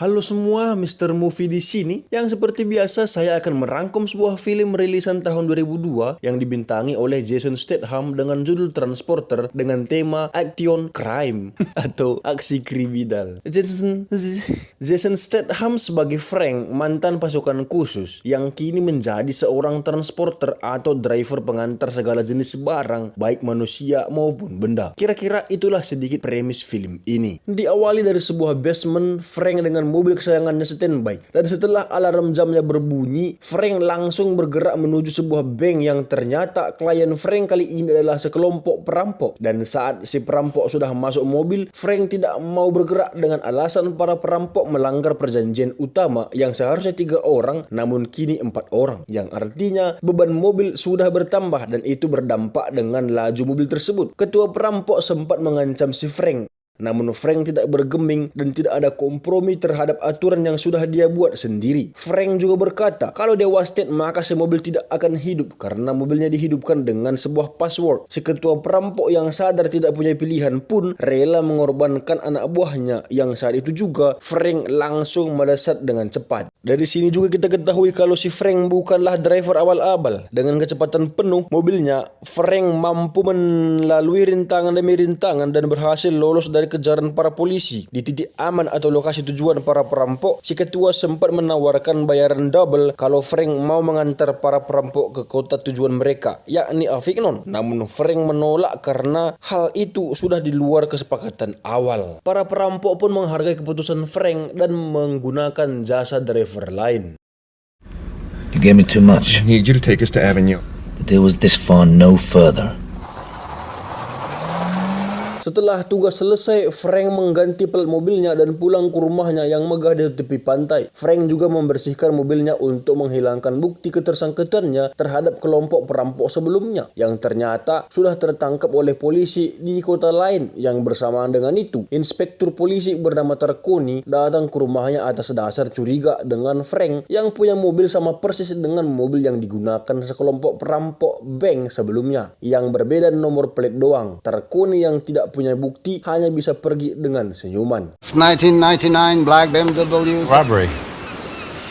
Halo semua, Mr. Movie di sini. Yang seperti biasa saya akan merangkum sebuah film rilisan tahun 2002 yang dibintangi oleh Jason Statham dengan judul Transporter dengan tema Action Crime atau aksi kriminal. Jason Statham sebagai Frank, mantan pasukan khusus yang kini menjadi seorang transporter atau driver pengantar segala jenis barang, baik manusia maupun benda. Kira-kira itulah sedikit premis film ini. Diawali dari sebuah basement, Frank dengan mobil kesayangannya standby, dan setelah alarm jamnya berbunyi, Frank langsung bergerak menuju sebuah bank yang ternyata klien Frank kali ini adalah sekelompok perampok. Dan saat si perampok sudah masuk mobil, Frank tidak mau bergerak dengan alasan para perampok melanggar perjanjian utama yang seharusnya 3 orang namun kini 4 orang, yang artinya beban mobil sudah bertambah dan itu berdampak dengan laju mobil tersebut. Ketua perampok sempat mengancam si Frank, namun Frank tidak bergeming dan tidak ada kompromi terhadap aturan yang sudah dia buat sendiri. Frank juga berkata kalau dia wasted maka si mobil tidak akan hidup karena mobilnya dihidupkan dengan sebuah password. Si ketua perampok yang sadar tidak punya pilihan pun rela mengorbankan anak buahnya, yang saat itu juga Frank langsung melesat dengan cepat. Dari sini juga kita ketahui kalau si Frank bukanlah driver abal-abal. Dengan kecepatan penuh mobilnya, Frank mampu melalui rintangan demi rintangan dan berhasil lolos dari kejaran para polisi. Di titik aman atau lokasi tujuan para perampok, si ketua sempat menawarkan bayaran double kalau Frank mau mengantar para perampok ke kota tujuan mereka, yakni Avignon. Namun Frank menolak karena hal itu sudah di luar kesepakatan awal. Para perampok pun menghargai keputusan Frank dan menggunakan jasa driver lain. You gave me too much. I need you to take us to Avenue. The deal was this far, no further. Setelah tugas selesai, Frank mengganti plat mobilnya dan pulang ke rumahnya yang megah di tepi pantai. Frank juga membersihkan mobilnya untuk menghilangkan bukti ketersangkutannya terhadap kelompok perampok sebelumnya yang ternyata sudah tertangkap oleh polisi di kota lain. Yang bersamaan dengan itu, inspektur polisi bernama Tarconi datang ke rumahnya atas dasar curiga dengan Frank yang punya mobil sama persis dengan mobil yang digunakan sekelompok perampok bank sebelumnya, yang berbeda nomor plat doang. Tarconi yang tidak punya bukti hanya bisa pergi dengan senyuman. 1999 black BMW. Robbery.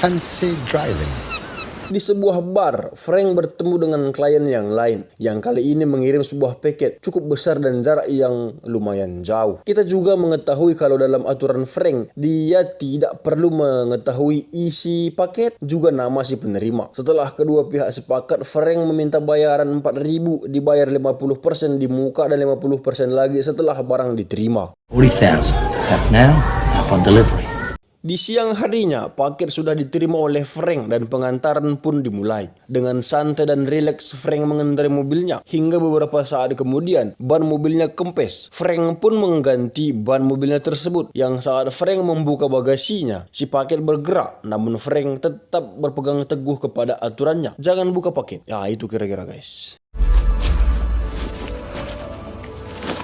Fancy driving. Di sebuah bar, Frank bertemu dengan klien yang lain yang kali ini mengirim sebuah paket cukup besar dan jarak yang lumayan jauh. Kita juga mengetahui kalau dalam aturan Frank, dia tidak perlu mengetahui isi paket juga nama si penerima. Setelah kedua pihak sepakat, Frank meminta bayaran 4.000, dibayar 50% di muka dan 50% lagi setelah barang diterima. 40,000. Half now, half on delivery. Di siang harinya, paket sudah diterima oleh Frank dan pengantaran pun dimulai. Dengan santai dan rileks, Frank mengendarai mobilnya. Hingga beberapa saat kemudian, ban mobilnya kempes. Frank pun mengganti ban mobilnya tersebut. Yang saat Frank membuka bagasinya, si paket bergerak. Namun Frank tetap berpegang teguh kepada aturannya. Jangan buka paket. Ya, itu kira-kira guys.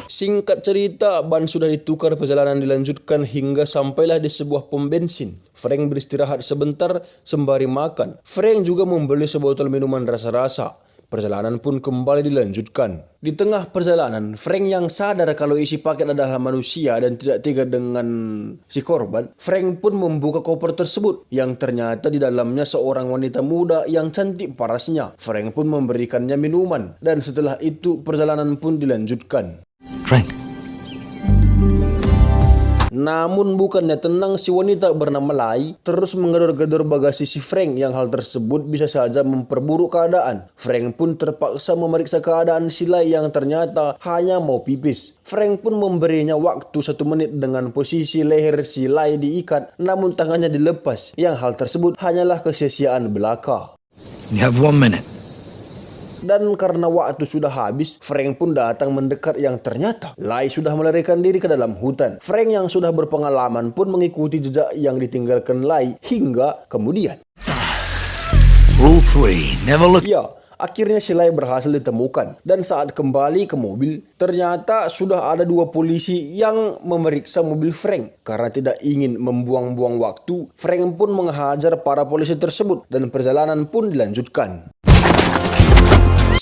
Singkat cerita, ban sudah ditukar, perjalanan dilanjutkan hingga sampailah di sebuah pom bensin. Frank beristirahat sebentar sembari makan. Frank juga membeli sebotol minuman rasa-rasa. Perjalanan pun kembali dilanjutkan. Di tengah perjalanan, Frank yang sadar kalau isi paket adalah manusia dan tidak tega dengan si korban, Frank pun membuka koper tersebut yang ternyata di dalamnya seorang wanita muda yang cantik parasnya. Frank pun memberikannya minuman dan setelah itu perjalanan pun dilanjutkan. Frank. Namun bukannya tenang, si wanita bernama Lai terus menggedor-gedor bagasi si Frank yang hal tersebut bisa saja memperburuk keadaan. Frank pun terpaksa memeriksa keadaan si Lai yang ternyata hanya mau pipis. Frank pun memberinya waktu 1 menit dengan posisi leher si Lai diikat namun tangannya dilepas, yang hal tersebut hanyalah kesia-siaan belaka. You have 1 minute. Dan karena waktu sudah habis, Frank pun datang mendekat yang ternyata Lai sudah melarikan diri ke dalam hutan. Frank yang sudah berpengalaman pun mengikuti jejak yang ditinggalkan Lai hingga kemudian. Rule 3. Never look. Ya, akhirnya si Lai berhasil ditemukan. Dan saat kembali ke mobil, ternyata sudah ada 2 polisi yang memeriksa mobil Frank. Karena tidak ingin membuang-buang waktu, Frank pun menghajar para polisi tersebut dan perjalanan pun dilanjutkan.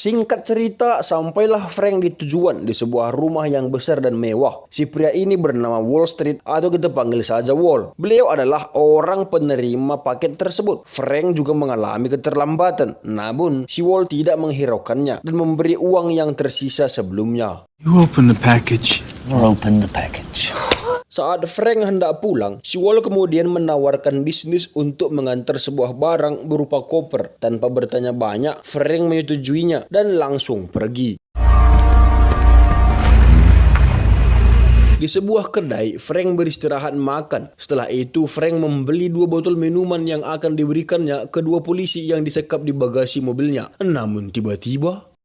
Singkat cerita, sampailah Frank di tujuan di sebuah rumah yang besar dan mewah. Si pria ini bernama Wall Street atau kita panggil saja Wall. Beliau adalah orang penerima paket tersebut. Frank juga mengalami keterlambatan. Namun, si Wall tidak menghiraukannya dan memberi uang yang tersisa sebelumnya. You open the package. Or open the package. Saat Frank hendak pulang, si Wall kemudian menawarkan bisnis untuk mengantar sebuah barang berupa koper. Tanpa bertanya banyak, Frank menyetujuinya dan langsung pergi. Di sebuah kedai, Frank beristirahat makan. Setelah itu, Frank membeli 2 botol minuman yang akan diberikannya ke 2 polisi yang disekap di bagasi mobilnya. Namun tiba-tiba,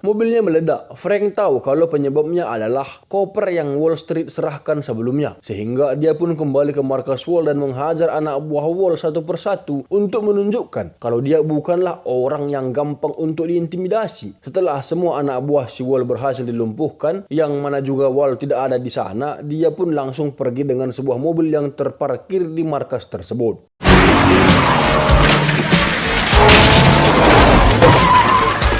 mobilnya meledak. Frank tahu kalau penyebabnya adalah koper yang Wall Street serahkan sebelumnya. Sehingga dia pun kembali ke markas Wall dan menghajar anak buah Wall satu persatu untuk menunjukkan kalau dia bukanlah orang yang gampang untuk diintimidasi. Setelah semua anak buah si Wall berhasil dilumpuhkan, yang mana juga Wall tidak ada di sana, dia pun langsung pergi dengan sebuah mobil yang terparkir di markas tersebut.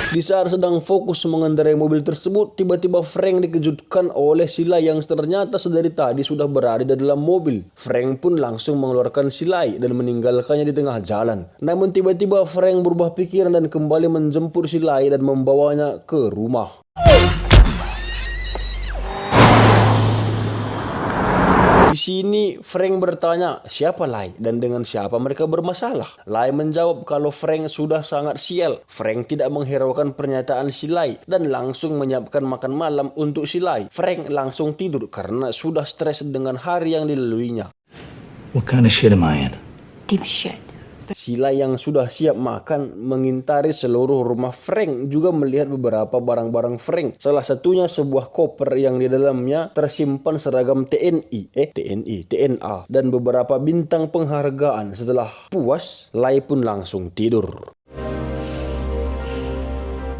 Di saat sedang fokus mengendarai mobil tersebut, tiba-tiba Frank dikejutkan oleh Sila yang ternyata sedari tadi sudah berada di dalam mobil. Frank pun langsung mengeluarkan Silai dan meninggalkannya di tengah jalan. Namun tiba-tiba Frank berubah pikiran dan kembali menjemput Silai dan membawanya ke rumah. Di sini Frank bertanya siapa Lai dan dengan siapa mereka bermasalah. Lai menjawab kalau Frank sudah sangat sial. Frank tidak menghiraukan pernyataan si Lai dan langsung menyiapkan makan malam untuk si Lai. Frank langsung tidur karena sudah stres dengan hari yang dilaluinya. What kind of shit am I in? Deep shit. Sila yang sudah siap makan mengintari seluruh rumah Frank juga melihat beberapa barang-barang Frank. Salah satunya sebuah koper yang di dalamnya tersimpan seragam TNA dan beberapa bintang penghargaan. Setelah puas, Lai pun langsung tidur.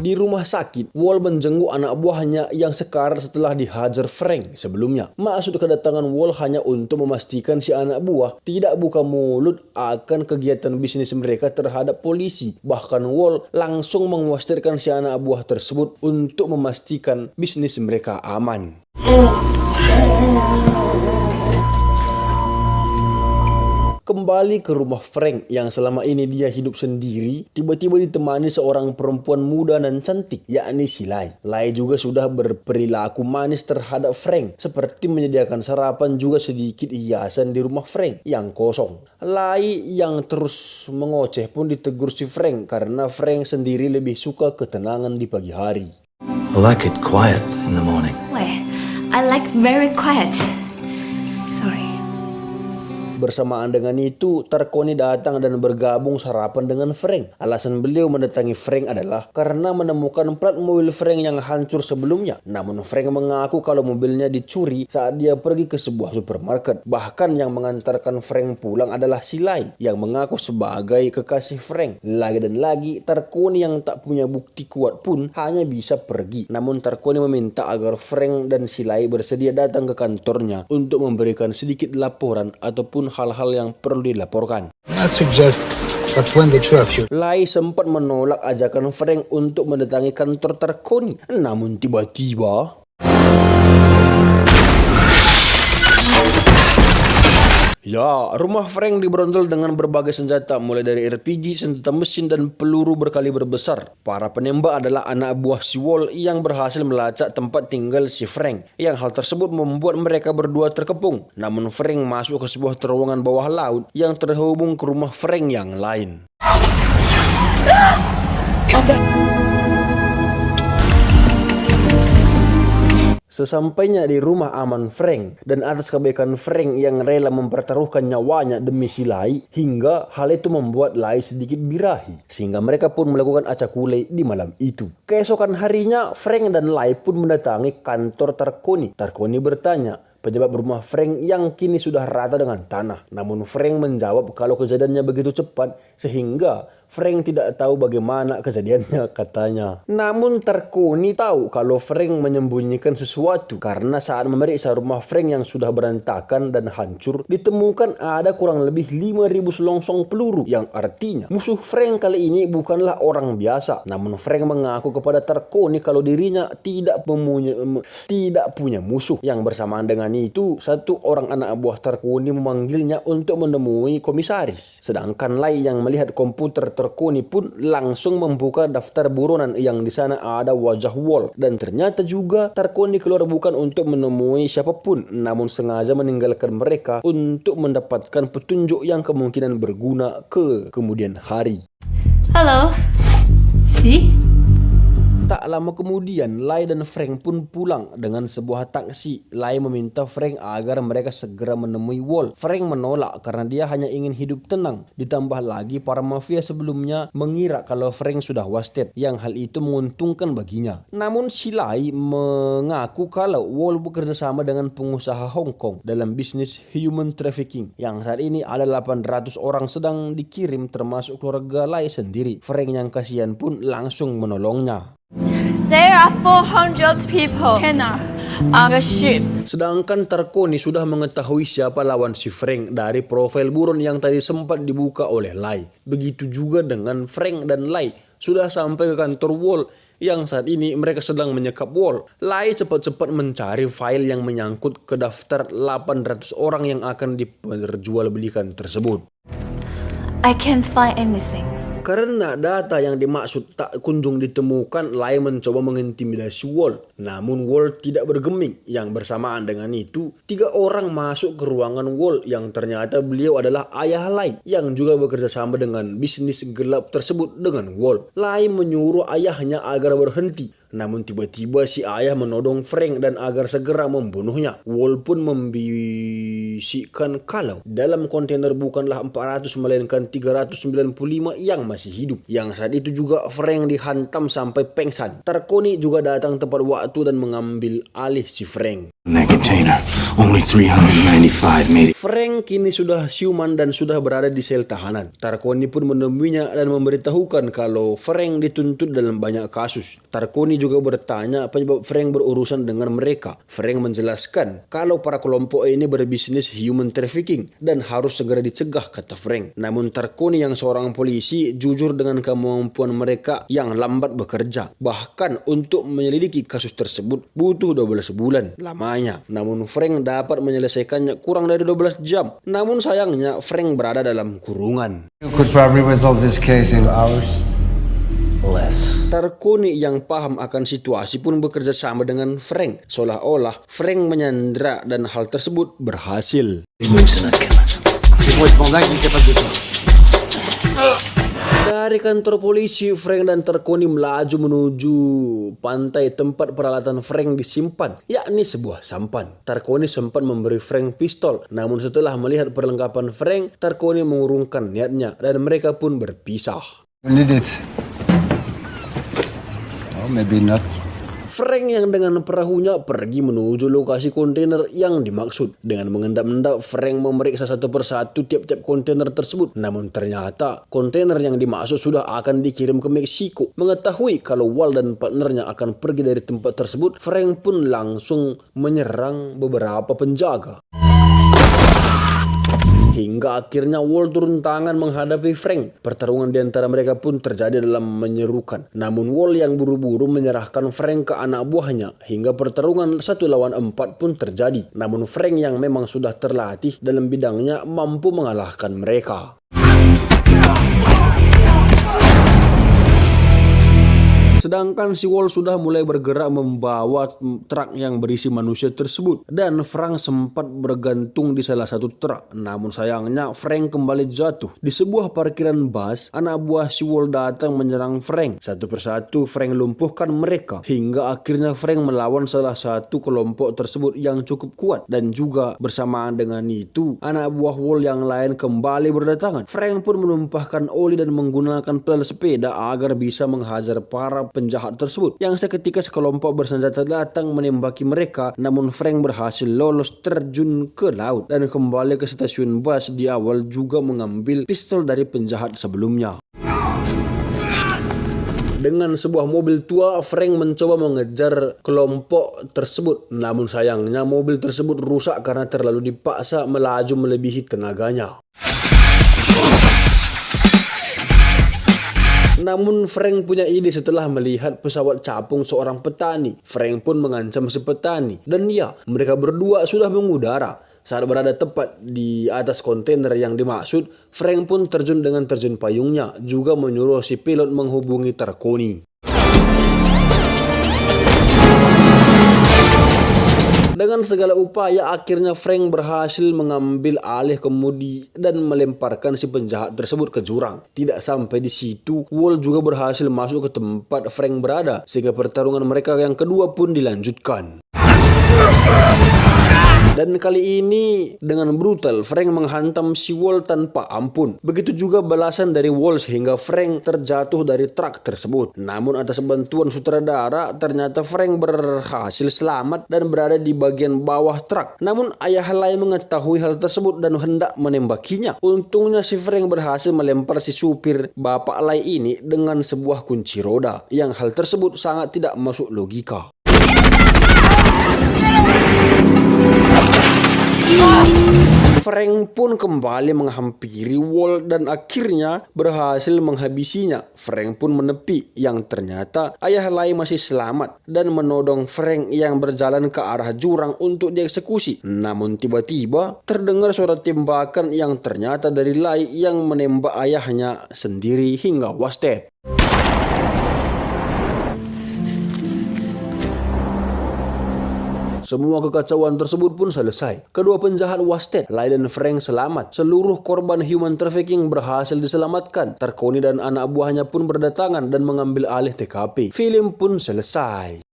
Di rumah sakit, Wall menjenguk anak buahnya yang sekarat setelah dihajar Frank sebelumnya. Maksud kedatangan Wall hanya untuk memastikan si anak buah tidak buka mulut akan kegiatan bisnis mereka terhadap polisi. Bahkan Wall langsung mewastirkan si anak buah tersebut untuk memastikan bisnis mereka aman. Kembali ke rumah Frank yang selama ini dia hidup sendiri, tiba-tiba ditemani seorang perempuan muda dan cantik, yakni si Lai. Lai juga sudah berperilaku manis terhadap Frank, seperti menyediakan sarapan juga sedikit hiasan di rumah Frank yang kosong. Lai yang terus mengoceh pun ditegur si Frank karena Frank sendiri lebih suka ketenangan di pagi hari. I like it quiet in the morning. Wait, I like very quiet. Sorry. Bersamaan dengan itu, Tarkoni datang dan bergabung sarapan dengan Frank. Alasan beliau mendatangi Frank adalah karena menemukan plat mobil Frank yang hancur sebelumnya. Namun Frank mengaku kalau mobilnya dicuri saat dia pergi ke sebuah supermarket. Bahkan yang mengantarkan Frank pulang adalah Silai yang mengaku sebagai kekasih Frank. Lagi dan lagi, Tarkoni yang tak punya bukti kuat pun hanya bisa pergi. Namun Tarkoni meminta agar Frank dan Silai bersedia datang ke kantornya untuk memberikan sedikit laporan ataupun hal-hal yang perlu dilaporkan. I suggest that when the two of you Lai sempat menolak ajakan Frank untuk mendatangi kantor Tarkoni. Namun tiba-tiba rumah Frank diberondol dengan berbagai senjata mulai dari RPG, senjata mesin dan peluru berkaliber besar. Para penembak adalah anak buah si Wall yang berhasil melacak tempat tinggal si Frank. Yang hal tersebut membuat mereka berdua terkepung. Namun Frank masuk ke sebuah terowongan bawah laut yang terhubung ke rumah Frank yang lain. Sesampainya di rumah aman Frank dan atas kebaikan Frank yang rela mempertaruhkan nyawanya demi si Lai, hingga hal itu membuat Lai sedikit birahi sehingga mereka pun melakukan acak kulai di malam itu. Keesokan harinya Frank dan Lai pun mendatangi kantor Tarkoni. Tarkoni bertanya, penyebab rumah Frank yang kini sudah rata dengan tanah. Namun Frank menjawab kalau kejadiannya begitu cepat sehingga Frank tidak tahu bagaimana kejadiannya, katanya. Namun Tarconi tahu kalau Frank menyembunyikan sesuatu karena saat memeriksa rumah Frank yang sudah berantakan dan hancur, ditemukan ada kurang lebih 5.000 selongsong peluru, yang artinya musuh Frank kali ini bukanlah orang biasa. Namun Frank mengaku kepada Tarconi kalau dirinya tidak punya musuh. Yang bersamaan dengan itu, satu orang anak buah Tarconi memanggilnya untuk menemui komisaris. Sedangkan Lai yang melihat komputer Tarconi pun langsung membuka daftar buronan yang di sana ada wajah Wall, dan ternyata juga Tarconi keluar bukan untuk menemui siapapun, namun sengaja meninggalkan mereka untuk mendapatkan petunjuk yang kemungkinan berguna ke kemudian hari. Hello. See? Tak lama kemudian, Lai dan Frank pun pulang dengan sebuah taksi. Lai meminta Frank agar mereka segera menemui Wall. Frank menolak karena dia hanya ingin hidup tenang. Ditambah lagi para mafia sebelumnya mengira kalau Frank sudah wasted, yang hal itu menguntungkan baginya. Namun si Lai mengaku kalau Wall bekerja sama dengan pengusaha Hong Kong dalam bisnis human trafficking, yang saat ini ada 800 orang sedang dikirim termasuk keluarga Lai sendiri. Frank yang kasihan pun langsung menolongnya. There are 400 people on the ship. Sedangkan Tarconi sudah mengetahui siapa lawan si Frank dari profil buron yang tadi sempat dibuka oleh Lai. Begitu juga dengan Frank dan Lai sudah sampai ke kantor Wall, yang saat ini mereka sedang menyekap Wall. Lai cepat-cepat mencari file yang menyangkut ke daftar 800 orang yang akan diperjualbelikan tersebut. I can't find anything. Karena data yang dimaksud tak kunjung ditemukan, Lai mencoba mengintimidasi Wall. Namun Wall tidak bergeming. Yang bersamaan dengan itu, 3 orang masuk ke ruangan Wall yang ternyata beliau adalah ayah Lai yang juga bekerja sama dengan bisnis gelap tersebut dengan Wall. Lai menyuruh ayahnya agar berhenti. Namun tiba-tiba si ayah menodong Frank dan agar segera membunuhnya. Wall pun membisikkan kalau dalam kontainer bukanlah 400 melainkan 395 yang masih hidup. Yang saat itu juga Frank dihantam sampai pengsan. Tarconi juga datang tepat waktu dan mengambil alih si Frank. In that container, only 395 made it. Frank kini sudah siuman dan sudah berada di sel tahanan. Tarconi pun menemuinya dan memberitahukan kalau Frank dituntut dalam banyak kasus. Tarconi juga bertanya penyebab Frank berurusan dengan mereka. Frank menjelaskan kalau para kelompok ini berbisnis human trafficking dan harus segera dicegah, kata Frank. Namun Tarconi yang seorang polisi jujur dengan kemampuan mereka yang lambat bekerja. Bahkan untuk menyelidiki kasus tersebut butuh 12 bulan lamanya. Namun Frank dapat menyelesaikannya kurang dari 12 jam. Namun sayangnya Frank berada dalam kurungan. You could probably resolve this case in hours. Less. Tarconi yang paham akan situasi pun bekerja sama dengan Frank. Seolah-olah Frank menyandra dan hal tersebut berhasil. He moves in that killer. Dari kantor polisi, Frank dan Tarconi melaju menuju pantai tempat peralatan Frank disimpan, yakni sebuah sampan. Tarconi sempat memberi Frank pistol, namun setelah melihat perlengkapan Frank, Tarconi mengurungkan niatnya dan mereka pun berpisah. You need it. Oh, maybe not. Frank yang dengan perahunya pergi menuju lokasi kontainer yang dimaksud. Dengan mengendap-endap, Frank memeriksa satu persatu tiap-tiap kontainer tersebut. Namun ternyata kontainer yang dimaksud sudah akan dikirim ke Meksiko. Mengetahui kalau Wall dan partnernya akan pergi dari tempat tersebut, Frank pun langsung menyerang beberapa penjaga. Hingga akhirnya Wall turun tangan menghadapi Frank. Pertarungan di antara mereka pun terjadi dalam menyerukan. Namun Wall yang buru-buru menyerahkan Frank ke anak buahnya. Hingga pertarungan 1 lawan 4 pun terjadi. Namun Frank yang memang sudah terlatih dalam bidangnya mampu mengalahkan mereka. Sedangkan si Wall sudah mulai bergerak membawa truk yang berisi manusia tersebut. Dan Frank sempat bergantung di salah satu truk. Namun sayangnya Frank kembali jatuh. Di sebuah parkiran bus, anak buah si Wall datang menyerang Frank. Satu persatu Frank lumpuhkan mereka. Hingga akhirnya Frank melawan salah satu kelompok tersebut yang cukup kuat. Dan juga bersamaan dengan itu, anak buah Wall yang lain kembali berdatangan. Frank pun menumpahkan oli dan menggunakan pedal sepeda agar bisa menghajar para penjahat tersebut, yang seketika sekelompok bersenjata datang menembaki mereka, namun Frank berhasil lolos terjun ke laut dan kembali ke stasiun bus di awal juga mengambil pistol dari penjahat sebelumnya. Dengan sebuah mobil tua, Frank mencoba mengejar kelompok tersebut. Namun sayangnya mobil tersebut rusak karena terlalu dipaksa melaju melebihi tenaganya. Namun Frank punya ide setelah melihat pesawat capung seorang petani. Frank pun mengancam si petani. Dan ya, mereka berdua sudah mengudara. Saat berada tepat di atas kontainer yang dimaksud, Frank pun terjun dengan terjun payungnya, juga menyuruh si pilot menghubungi Tarconi. Dengan segala upaya, akhirnya Frank berhasil mengambil alih kemudi dan melemparkan si penjahat tersebut ke jurang. Tidak sampai di situ, Wall juga berhasil masuk ke tempat Frank berada, sehingga pertarungan mereka yang kedua pun dilanjutkan. Dan kali ini dengan brutal, Frank menghantam si Wall tanpa ampun. Begitu juga balasan dari Wall sehingga Frank terjatuh dari truk tersebut. Namun atas bantuan sutradara, ternyata Frank berhasil selamat dan berada di bagian bawah truk. Namun ayah Lai mengetahui hal tersebut dan hendak menembakinya. Untungnya si Frank berhasil melempar si supir bapak Lai ini dengan sebuah kunci roda, yang hal tersebut sangat tidak masuk logika. Frank pun kembali menghampiri Wall dan akhirnya berhasil menghabisinya. Frank pun menepi, yang ternyata ayah Lai masih selamat dan menodong Frank yang berjalan ke arah jurang untuk dieksekusi. Namun tiba-tiba terdengar suara tembakan yang ternyata dari Lai yang menembak ayahnya sendiri hingga was dead. Semua kekacauan tersebut pun selesai. Kedua penjahat was dead. Lai dan Frank selamat. Seluruh korban human trafficking berhasil diselamatkan. Tarconi dan anak buahnya pun berdatangan dan mengambil alih TKP. Film pun selesai.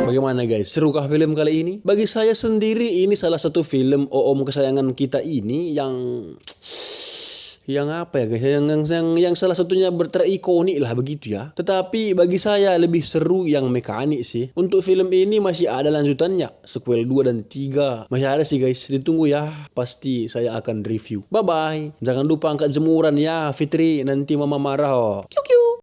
Bagaimana guys, serukah film kali ini? Bagi saya sendiri ini salah satu film OOM kesayangan kita ini yang apa ya guys, yang salah satunya terikonik lah begitu ya. Tetapi bagi saya lebih seru yang mekanik sih. Untuk film ini masih ada lanjutannya, sequel 2 dan 3 masih ada sih guys, ditunggu ya, pasti saya akan review. Bye bye, jangan lupa angkat jemuran ya Fitri, nanti mama marah oh.